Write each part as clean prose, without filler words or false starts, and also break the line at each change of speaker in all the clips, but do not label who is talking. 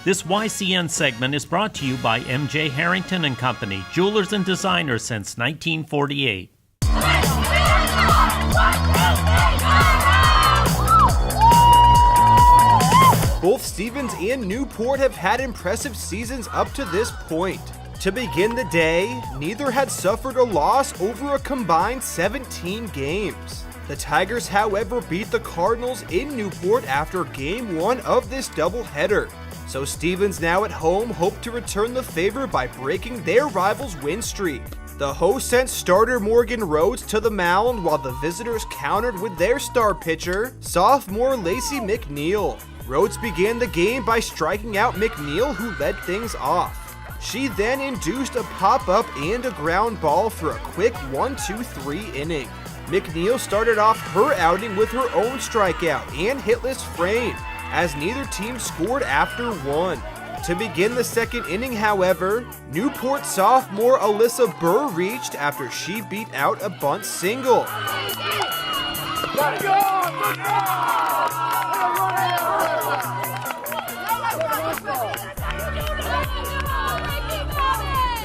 This YCN segment is brought to you by M.J. Harrington and Company, jewelers and designers since 1948.
Both Stevens and Newport have had impressive seasons up to this point. To begin the day, neither had suffered a loss over a combined 17 games. The Tigers, however, beat the Cardinals in Newport after Game 1 of this doubleheader. So Stevens, now at home, hope to return the favor by breaking their rivals' win streak. The hosts sent starter Morgan Rhodes to the mound while the visitors countered with their star pitcher, sophomore Lacey McNeil. Rhodes began the game by striking out McNeil, who led things off. She then induced a pop-up and a ground ball for a quick 1-2-3 inning. McNeil started off her outing with her own strikeout and hitless frame, as neither team scored after one. To begin the second inning, however, Newport sophomore Alyssa Burr reached after she beat out a bunt single.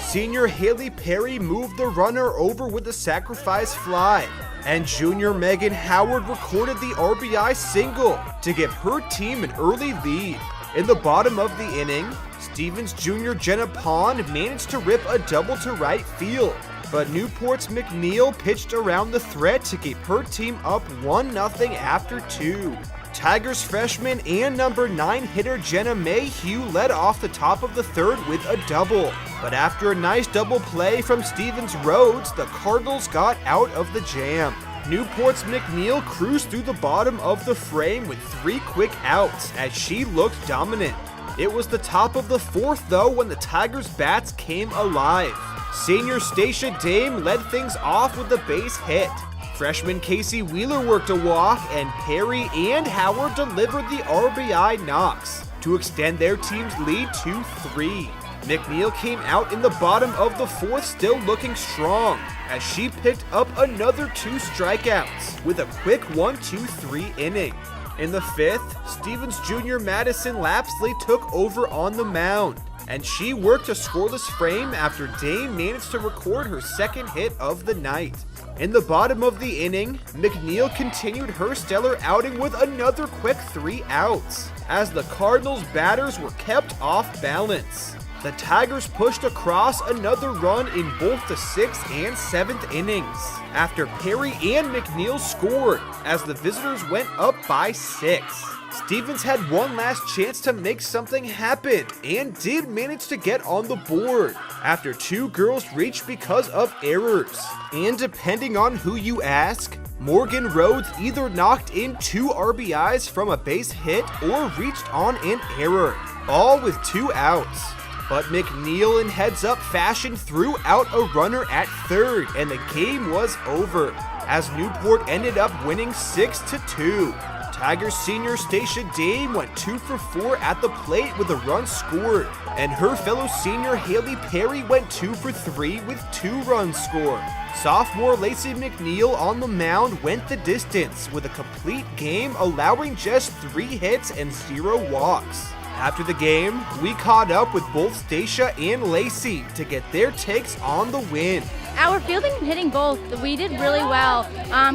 Senior Haley Perry moved the runner over with a sacrifice fly, and junior Megan Howard recorded the RBI single to give her team an early lead. In the bottom of the inning, Stevens Jr. Jenna Pond managed to rip a double to right field, but Newport's McNeil pitched around the threat to keep her team up 1-0 after 2. Tigers freshman and number 9 hitter Jenna Mayhew led off the top of the third with a double. But after a nice double play from Stevens Rhodes, the Cardinals got out of the jam. Newport's McNeil cruised through the bottom of the frame with 3 quick outs as she looked dominant. It was the top of the fourth though when the Tigers' bats came alive. Senior Stacia Dame led things off with a base hit. Freshman Casey Wheeler worked a walk, and Perry and Howard delivered the RBI knocks to extend their team's lead to 3. McNeil came out in the bottom of the fourth still looking strong, as she picked up another 2 strikeouts with a quick 1-2-3 inning. In the fifth, Stevens Jr. Madison Lapsley took over on the mound, and she worked a scoreless frame after Dame managed to record her second hit of the night. In the bottom of the inning, McNeil continued her stellar outing with another quick 3 outs, as the Cardinals' batters were kept off balance. The Tigers pushed across another run in both the 6th and 7th innings, after Perry and McNeil scored, as the visitors went up by 6. Stevens had one last chance to make something happen, and did manage to get on the board, after 2 girls reached because of errors. And depending on who you ask, Morgan Rhodes either knocked in 2 RBIs from a base hit or reached on an error, all with 2 outs. But McNeil in heads-up fashion threw out a runner at third, and the game was over, as Newport ended up winning 6-2. Tigers senior Stacia Dame went 2 for 4 at the plate with a run scored, and her fellow senior Haley Perry went 2 for 3 with 2 runs scored. Sophomore Lacey McNeil on the mound went the distance with a complete game, allowing just 3 hits and 0 walks. After the game, we caught up with both Stacia and Lacey to get their takes on the win.
Our fielding and hitting both, we did really well.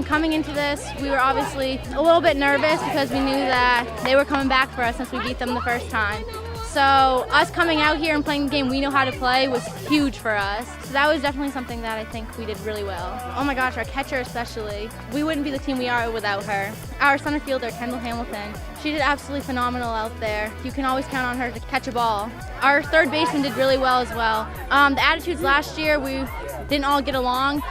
Coming into this, we were obviously a little bit nervous because we knew that they were coming back for us since we beat them the first time. So us coming out here and playing the game we know how to play was huge for us. So that was definitely something that I think we did really well. Oh my gosh, our catcher especially. We wouldn't be the team we are without her. Our center fielder, Kendall Hamilton, she did absolutely phenomenal out there. You can always count on her to catch a ball. Our third baseman did really well as well. The attitudes last year, we didn't all get along.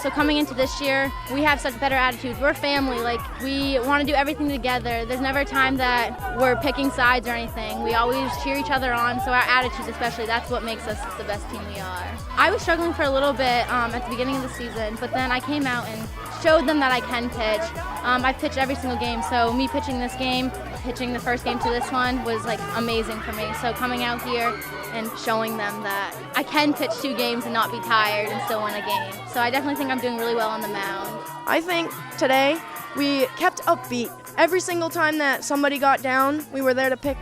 So coming into this year, we have such better attitudes. We're family, like we want to do everything together. There's never a time that we're picking sides or anything. We always cheer each other on, so our attitudes especially, that's what makes us the best team we are. I was struggling for a little bit at the beginning of the season, but then I came out and showed them that I can pitch. I've pitched every single game, so me pitching this game, pitching the first game to this one was like amazing for me. So coming out here and showing them that I can pitch 2 games and not be tired and still win a game. So I definitely think I'm doing really well on the mound.
I think today we kept upbeat. Every single time that somebody got down, we were there to pick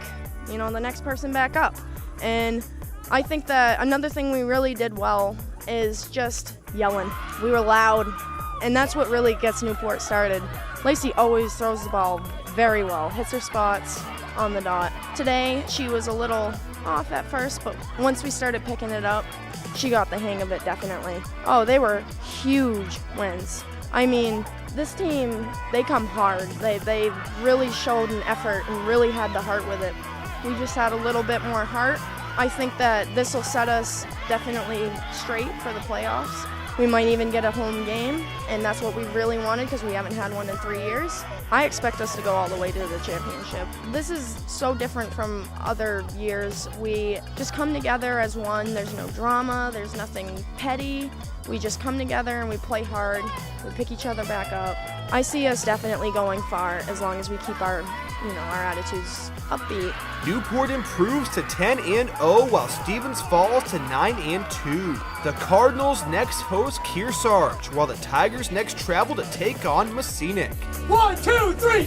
the next person back up. And I think that another thing we really did well is just yelling. We were loud, and that's what really gets Newport started. Lacey always throws the ball very well, hits her spots on the dot. Today, she was a little off at first, but once we started picking it up, she got the hang of it, definitely. Oh, they were huge wins. I mean, this team, they come hard. They really showed an effort and really had the heart with it. We just had a little bit more heart. I think that this will set us definitely straight for the playoffs. We might even get a home game, and that's what we really wanted because we haven't had one in 3 years. I expect us to go all the way to the championship. This is so different from other years. We just come together as one. There's no drama. There's nothing petty. We just come together and we play hard. We pick each other back up. I see us definitely going far as long as we keep our attitudes upbeat.
Newport improves to 10-0 while Stevens falls to 9-2. The Cardinals next host Kearsarge while the Tigers next travel to take on Messinic.
1, 2, 3,